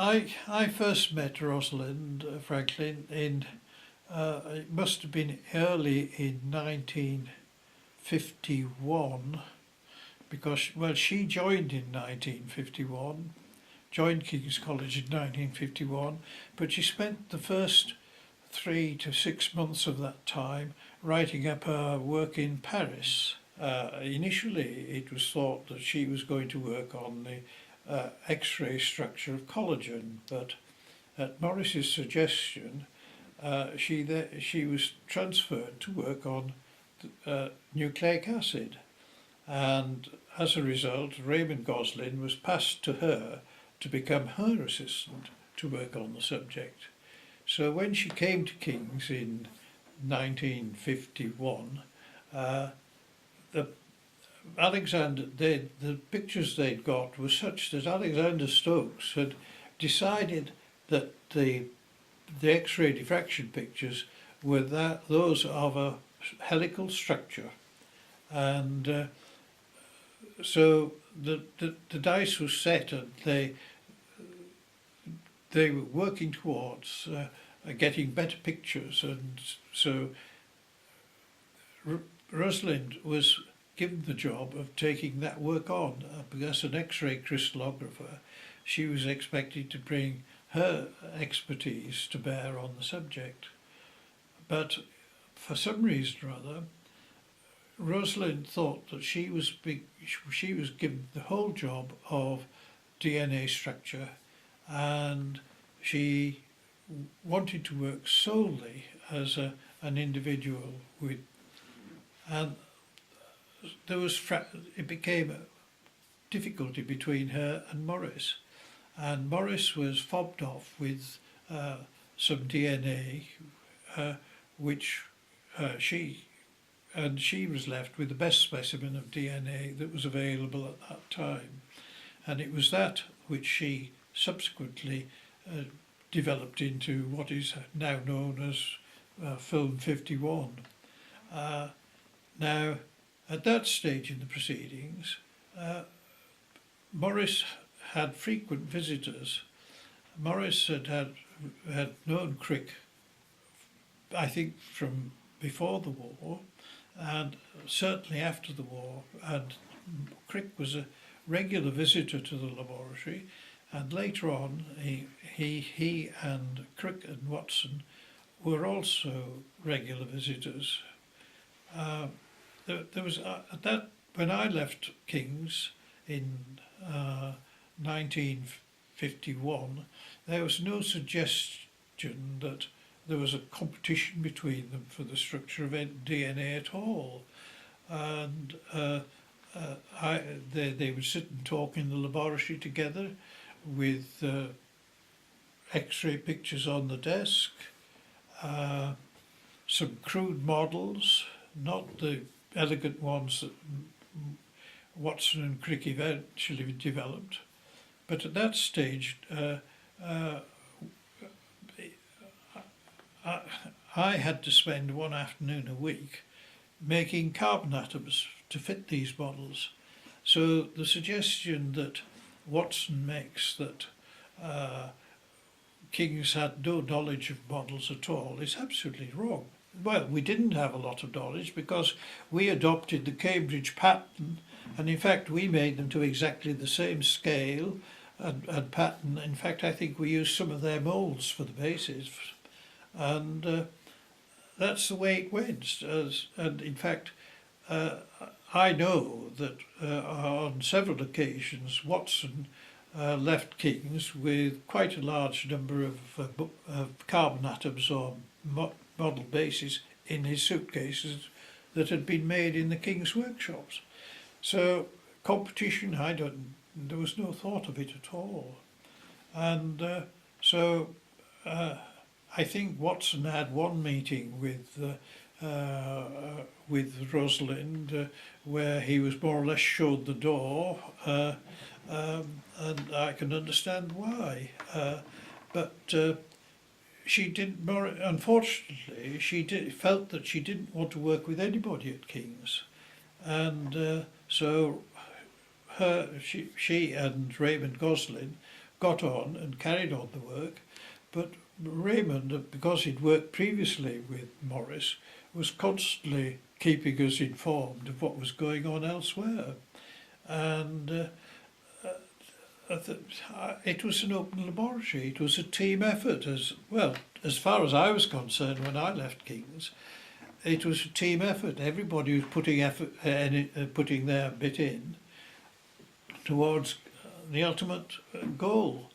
I first met Rosalind Franklin in it must have been early in 1951, because she joined in 1951, joined King's College in 1951, but she spent the first 3 to 6 months of that time writing up her work in Paris. Initially, it was thought that she was going to work on the X-ray structure of collagen, but at Norris's suggestion, she was transferred to work on nucleic acid, and as a result, Raymond Gosling was passed to her to become her assistant to work on the subject. So when she came to King's in 1951, the pictures they'd got were such that Alexander Stokes had decided that the X-ray diffraction pictures were those of a helical structure, and so the dice was set, and they were working towards getting better pictures, and so Rosalind was given the job of taking that work on. As an X-ray crystallographer, she was expected to bring her expertise to bear on the subject. But for some reason or other, Rosalind thought that she was given the whole job of DNA structure, and she wanted to work solely as an individual and it became a difficulty between her and Morris. And Morris was fobbed off with some DNA, which she was left with the best specimen of DNA that was available at that time. And it was that which she subsequently developed into what is now known as Film 51. Now, at that stage in the proceedings, Morris had frequent visitors. Morris had known Crick, I think, from before the war, and certainly after the war, and Crick was a regular visitor to the laboratory, and later on he and Crick and Watson were also regular visitors. There was when I left King's in 1951, there was no suggestion that there was a competition between them for the structure of DNA at all, and they would sit and talk in the laboratory together with X-ray pictures on the desk, some crude models, not the elegant ones that Watson and Crick eventually developed. But at that stage, I had to spend one afternoon a week making carbon atoms to fit these models. So the suggestion that Watson makes that King's had no knowledge of models at all is absolutely wrong. Well, we didn't have a lot of knowledge because we adopted the Cambridge pattern, and in fact we made them to exactly the same scale and pattern. In fact, I think we used some of their moulds for the bases, and that's the way it went. And in fact, I know that on several occasions Watson left King's with quite a large number of carbon atoms or model bases in his suitcases that had been made in the King's workshops. So competition, there was no thought of it at all. And so I think Watson had one meeting with Rosalind where he was more or less showed the door, and I can understand why. But she didn't. Unfortunately, felt that she didn't want to work with anybody at King's, and so she and Raymond Gosling got on and carried on the work, but Raymond, because he'd worked previously with Morris, was constantly keeping us informed of what was going on elsewhere. And it was an open laboratory. It was a team effort as well. As far as I was concerned when I left King's, it was a team effort. Everybody was putting their bit in towards the ultimate goal.